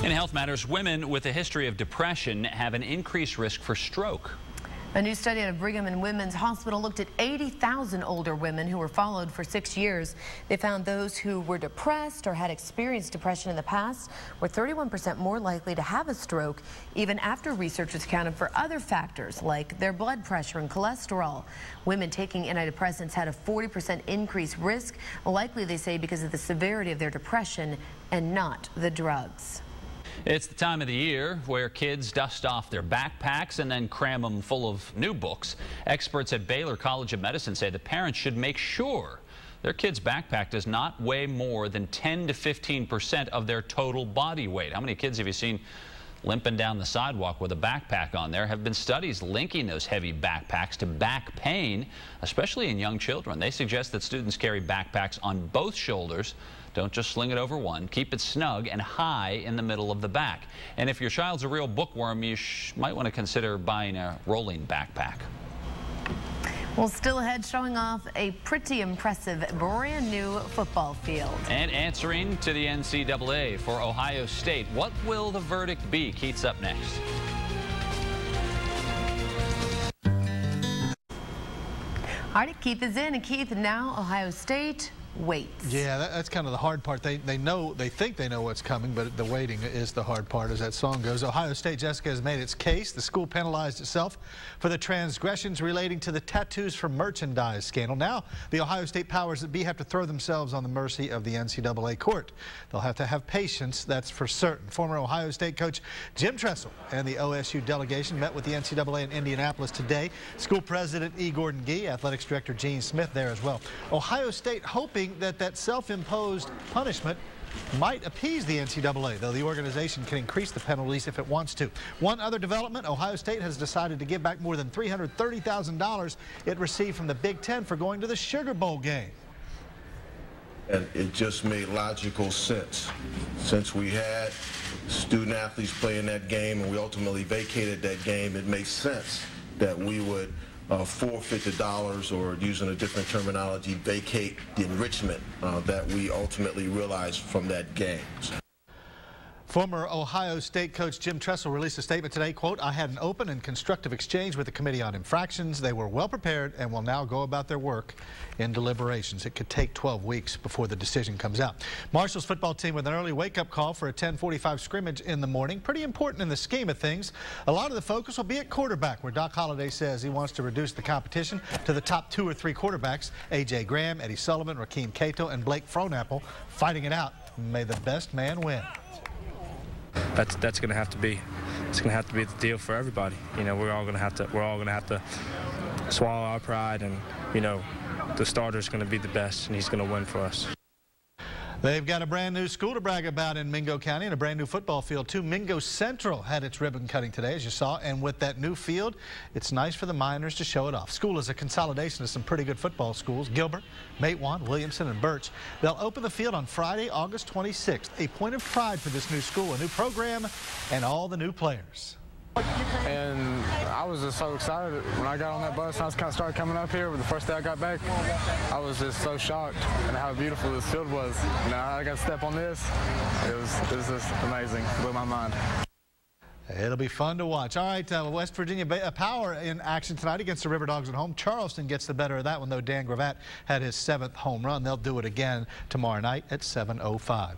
In health matters, women with a history of depression have an increased risk for stroke. A new study out of Brigham and Women's Hospital looked at 80,000 older women who were followed for 6 years. They found those who were depressed or had experienced depression in the past were 31% more likely to have a stroke, even after researchers accounted for other factors like their blood pressure and cholesterol. Women taking antidepressants had a 40% increased risk, likely, they say, because of the severity of their depression and not the drugs. It's the time of the year where kids dust off their backpacks and then cram them full of new books. Experts at Baylor College of Medicine say the parents should make sure their kid's backpack does not weigh more than 10 to 15% of their total body weight. How many kids have you seen limping down the sidewalk with a backpack on? There have been studies linking those heavy backpacks to back pain, especially in young children. They suggest that students carry backpacks on both shoulders. Don't just sling it over one. Keep it snug and high in the middle of the back. And if your child's a real bookworm, you might want to consider buying a rolling backpack. Well, still ahead, showing off a pretty impressive brand new football field. And answering to the NCAA for Ohio State. What will the verdict be? Keith's up next. All right, Keith is in, and Keith, now Ohio State waits. Yeah, that's kind of the hard part. They think they know what's coming, but the waiting is the hard part, as that song goes. Ohio State, Jessica, has made its case. The school penalized itself for the transgressions relating to the tattoos for merchandise scandal. Now, the Ohio State powers that be have to throw themselves on the mercy of the NCAA court. They'll have to have patience, that's for certain. Former Ohio State coach Jim Tressel and the OSU delegation met with the NCAA in Indianapolis today. School president E. Gordon Gee, athletics director Gene Smith there as well. Ohio State hoping that self-imposed punishment might appease the NCAA, though the organization can increase the penalties if it wants to. One other development, Ohio State has decided to give back more than $330,000 it received from the Big Ten for going to the Sugar Bowl game. And it just made logical sense. Since we had student athletes play in that game and we ultimately vacated that game, it makes sense that we would forfeit the dollars, or using a different terminology, vacate the enrichment that we ultimately realized from that game. Former Ohio State coach Jim Tressel released a statement today, quote, "I had an open and constructive exchange with the Committee on Infractions. They were well prepared and will now go about their work in deliberations." It could take 12 weeks before the decision comes out. Marshall's football team with an early wake-up call for a 10:45 scrimmage in the morning. Pretty important in the scheme of things. A lot of the focus will be at quarterback, where Doc Holliday says he wants to reduce the competition to the top 2 or 3 quarterbacks. A.J. Graham, Eddie Sullivan, Rakeem Cato, and Blake Frohnapple fighting it out. May the best man win. That's going to have to be. It's going to have to be the deal for everybody. You know, we're all going to have to swallow our pride, and you know, the starter's going to be the best, and he's going to win for us. They've got a brand new school to brag about in Mingo County and a brand new football field too. Mingo Central had its ribbon cutting today, as you saw, and with that new field, it's nice for the Miners to show it off. School is a consolidation of some pretty good football schools: Gilbert, Matewan, Williamson, and Birch. They'll open the field on Friday, August 26th. A point of pride for this new school, a new program, and all the new players. And I was just so excited when I got on that bus and I was kind of started coming up here. But the first day I got back, I was just so shocked at how beautiful this field was. Now I got to step on this. It was just amazing. It blew my mind. It'll be fun to watch. All right, West Virginia Power in action tonight against the River Dogs at home. Charleston gets the better of that one, though. Dan Gravatt had his 7th home run. They'll do it again tomorrow night at 7:05.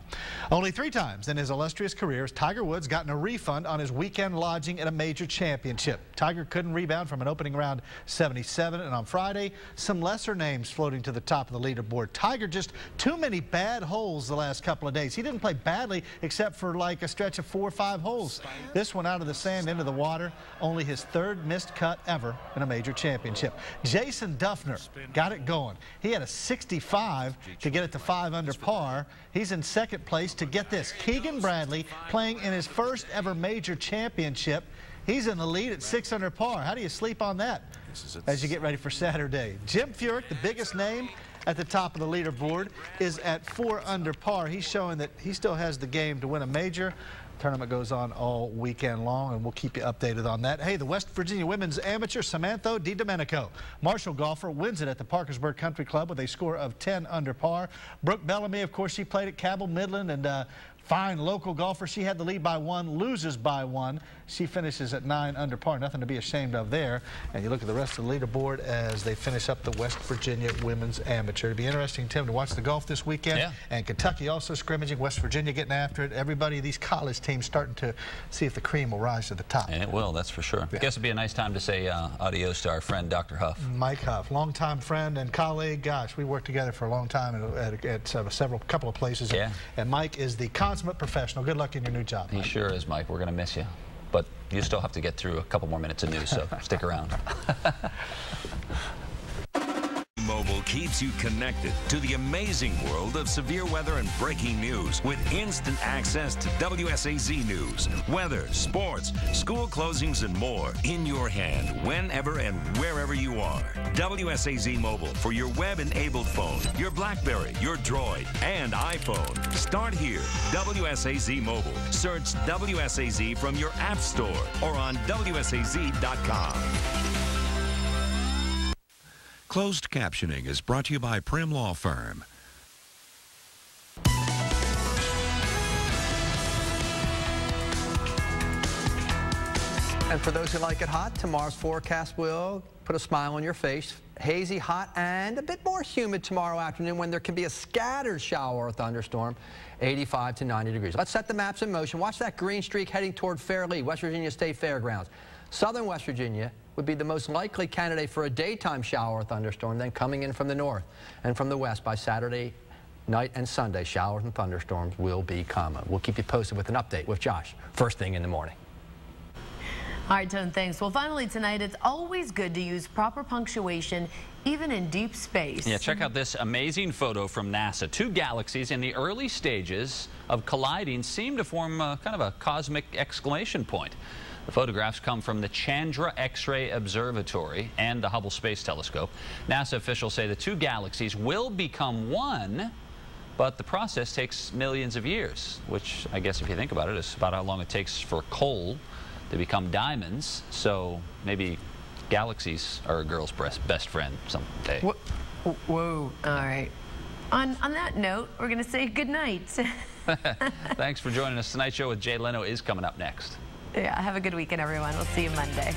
Only 3 times in his illustrious career has Tiger Woods gotten a refund on his weekend lodging at a major championship. Tiger couldn't rebound from an opening round 77, and on Friday, some lesser names floating to the top of the leaderboard. Tiger just too many bad holes the last couple of days. He didn't play badly except for like a stretch of 4 or 5 holes. This one out of the sand into the water, only his 3rd missed cut ever in a major championship. Jason Duffner got it going. He had a 65 to get it to 5 under par. He's in 2nd place to get this. Keegan Bradley playing in his 1st ever major championship. He's in the lead at 6 under par. How do you sleep on that as you get ready for Saturday? Jim Furyk, the biggest name at the top of the leaderboard, is at 4 under par. He's showing that he still has the game to win a major. Tournament goes on all weekend long, and we'll keep you updated on that. Hey, the West Virginia women's amateur Samantha DiDomenico, Marshall golfer, wins it at the Parkersburg Country Club with a score of 10 under par. Brooke Bellamy, of course, she played at Cabell Midland and fine local golfer. She had the lead by 1, loses by 1. She finishes at 9 under par. Nothing to be ashamed of there. And you look at the rest of the leaderboard as they finish up the West Virginia Women's Amateur. It'll be interesting, Tim, to watch the golf this weekend. Yeah. And Kentucky also scrimmaging, West Virginia getting after it. Everybody, these college teams starting to see if the cream will rise to the top. And it will, that's for sure. Yeah. I guess it'd be a nice time to say adios to our friend Dr. Huff. Mike Huff, longtime friend and colleague. Gosh, we worked together for a long time at couple of places. Yeah. And Mike is the consummate professional. Good luck in your new job, Mike. He sure is, Mike. We're going to miss you. But you still have to get through a couple more minutes of news, so stick around. Mobile keeps you connected to the amazing world of severe weather and breaking news with instant access to WSAZ News, weather, sports, school closings, and more in your hand whenever and wherever you are. WSAZ Mobile for your web-enabled phone, your BlackBerry, your Droid, and iPhone. Start here. WSAZ Mobile. Search WSAZ from your App Store or on WSAZ.com. Closed captioning is brought to you by Prim Law Firm. And for those who like it hot, tomorrow's forecast will put a smile on your face. Hazy, hot, and a bit more humid tomorrow afternoon when there can be a scattered shower or thunderstorm, 85 to 90 degrees. Let's set the maps in motion. Watch that green streak heading toward Fairleigh, West Virginia State Fairgrounds. Southern West Virginia would be the most likely candidate for a daytime shower or thunderstorm, then coming in from the north and from the west by Saturday night and Sunday. Showers and thunderstorms will be common. We'll keep you posted with an update with Josh first thing in the morning. All right, Tone, thanks. Well, finally tonight, it's always good to use proper punctuation, even in deep space. Yeah, check out this amazing photo from NASA. 2 galaxies in the early stages of colliding seem to form kind of a cosmic exclamation point. The photographs come from the Chandra X-ray Observatory and the Hubble Space Telescope. NASA officials say the 2 galaxies will become one, but the process takes millions of years, which I guess if you think about it is about how long it takes for coal to become diamonds. So maybe galaxies are a girl's best friend someday. Whoa. All right. On that note, we're going to say good night. Thanks for joining us. Tonight's show with Jay Leno is coming up next. Yeah, have a good weekend, everyone. We'll see you Monday.